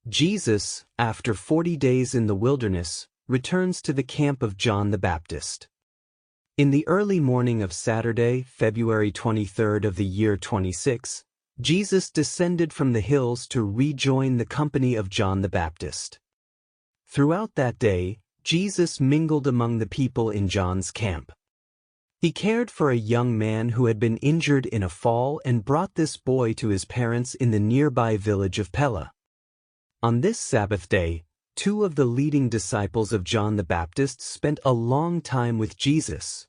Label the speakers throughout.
Speaker 1: Jesus, after 40 days in the wilderness, returns to the camp of John the Baptist. In the early morning of Saturday, February 23rd of the year 26, Jesus descended from the hills to rejoin the company of John the Baptist. Throughout that day, Jesus mingled among the people in John's camp. He cared for a young man who had been injured in a fall and brought this boy to his parents in the nearby village of Pella. On this Sabbath day, two of the leading disciples of John the Baptist spent a long time with Jesus.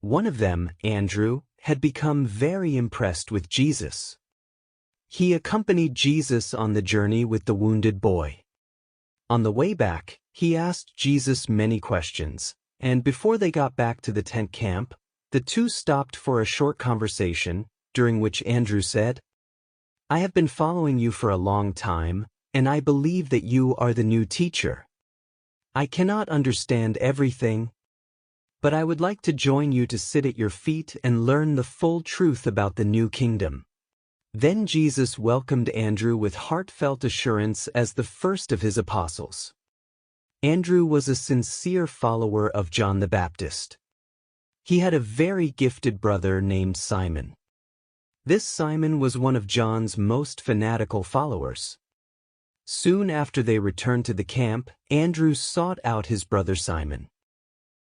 Speaker 1: One of them, Andrew, had become very impressed with Jesus. He accompanied Jesus on the journey with the wounded boy. On the way back, he asked Jesus many questions, and before they got back to the tent camp, the two stopped for a short conversation, during which Andrew said, "I have been following you for a long time, and I believe that you are the new teacher. I cannot understand everything, but I would like to join you to sit at your feet and learn the full truth about the new kingdom." Then Jesus welcomed Andrew with heartfelt assurance as the first of his apostles. Andrew was a sincere follower of John the Baptist. He had a very gifted brother named Simon. This Simon was one of John's most fanatical followers. Soon after they returned to the camp, Andrew sought out his brother Simon.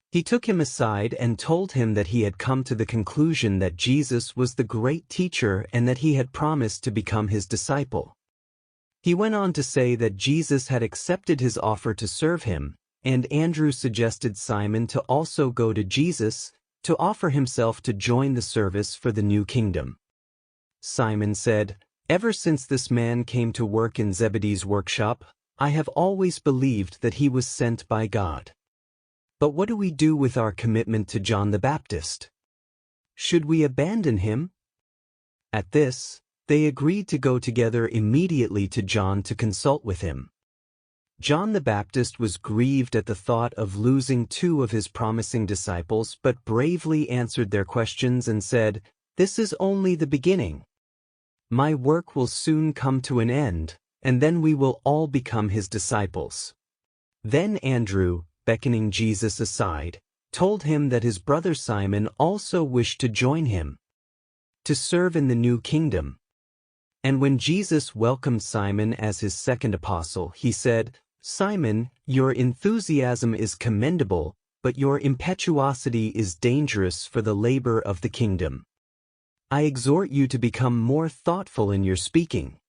Speaker 1: He took him aside and told him that he had come to the conclusion that Jesus was the great teacher and that he had promised to become his disciple. He went on to say that Jesus had accepted his offer to serve him, and Andrew suggested Simon to also go to Jesus to offer himself to join the service for the new kingdom. Simon said, "Ever since this man came to work in Zebedee's workshop, I have always believed that he was sent by God. But what do we do with our commitment to John the Baptist? Should we abandon him?" At this, they agreed to go together immediately to John to consult with him. John the Baptist was grieved at the thought of losing two of his promising disciples, but bravely answered their questions and said, "This is only the beginning. My work will soon come to an end, and then we will all become his disciples." Then Andrew, beckoning Jesus aside, told him that his brother Simon also wished to join him, to serve in the new kingdom. And when Jesus welcomed Simon as his second apostle, he said, "Simon, your enthusiasm is commendable, but your impetuosity is dangerous for the labor of the kingdom. I exhort you to become more thoughtful in your speaking.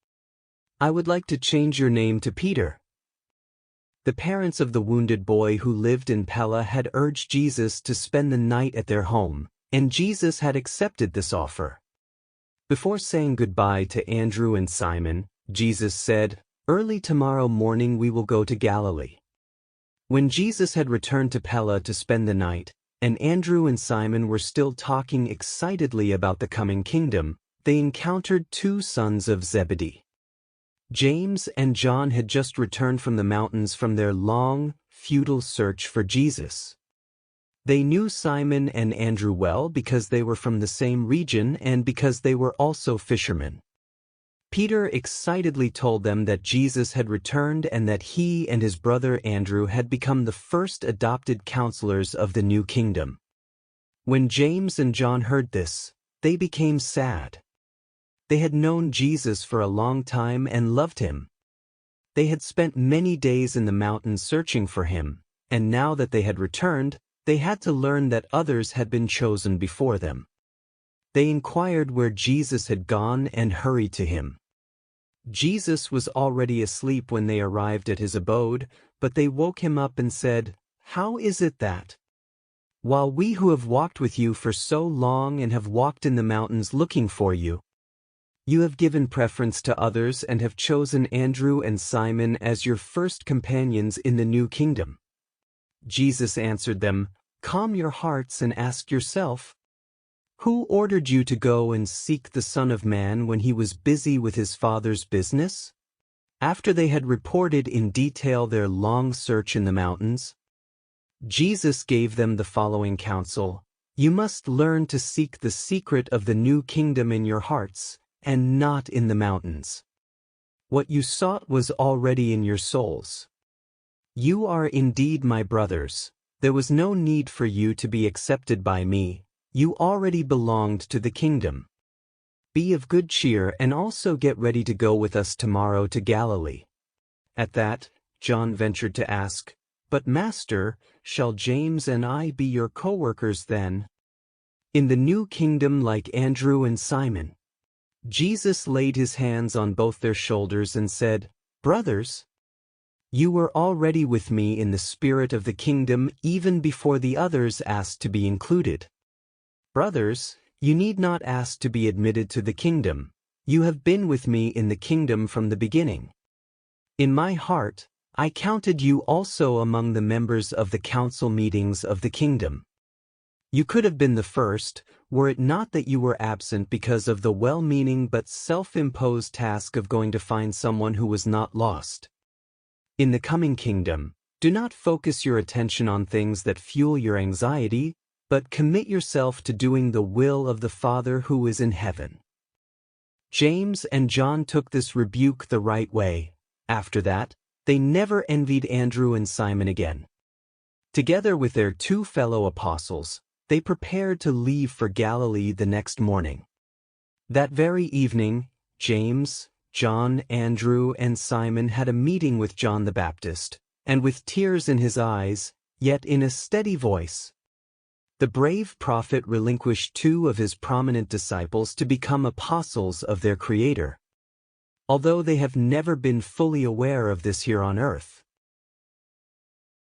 Speaker 1: I would like to change your name to Peter." The parents of the wounded boy who lived in Pella had urged Jesus to spend the night at their home, and Jesus had accepted this offer. Before saying goodbye to Andrew and Simon, Jesus said, "Early tomorrow morning we will go to Galilee." When Jesus had returned to Pella to spend the night, and Andrew and Simon were still talking excitedly about the coming kingdom, they encountered two sons of Zebedee. James and John had just returned from the mountains from their long, futile search for Jesus. They knew Simon and Andrew well because they were from the same region and because they were also fishermen. Peter excitedly told them that Jesus had returned and that he and his brother Andrew had become the first adopted counselors of the new kingdom. When James and John heard this, they became sad. They had known Jesus for a long time and loved him. They had spent many days in the mountains searching for him, and now that they had returned, they had to learn that others had been chosen before them. They inquired where Jesus had gone and hurried to him. Jesus was already asleep when they arrived at his abode, but they woke him up and said, "How is it that, while we who have walked with you for so long and have walked in the mountains looking for you, you have given preference to others and have chosen Andrew and Simon as your first companions in the new kingdom?" Jesus answered them, "Calm your hearts and ask yourself, who ordered you to go and seek the Son of Man when he was busy with his Father's business?" After they had reported in detail their long search in the mountains, Jesus gave them the following counsel: "You must learn to seek the secret of the new kingdom in your hearts, and not in the mountains. What you sought was already in your souls. You are indeed my brothers. There was no need for you to be accepted by me. You already belonged to the kingdom. Be of good cheer and also get ready to go with us tomorrow to Galilee." At that, John ventured to ask, "But Master, shall James and I be your co-workers then?" "In the new kingdom like Andrew and Simon." Jesus laid his hands on both their shoulders and said, "Brothers, you were already with me in the spirit of the kingdom even before the others asked to be included. Brothers, you need not ask to be admitted to the kingdom. You have been with me in the kingdom from the beginning. In my heart, I counted you also among the members of the council meetings of the kingdom. You could have been the first, were it not that you were absent because of the well-meaning but self-imposed task of going to find someone who was not lost. In the coming kingdom, do not focus your attention on things that fuel your anxiety, but commit yourself to doing the will of the Father who is in heaven." James and John took this rebuke the right way. After that, they never envied Andrew and Simon again. Together with their 2 fellow apostles, they prepared to leave for Galilee the next morning. That very evening, James, John, Andrew, and Simon had a meeting with John the Baptist, and with tears in his eyes, yet in a steady voice, the brave prophet relinquished 2 of his prominent disciples to become apostles of their Creator. Although they have never been fully aware of this here on earth,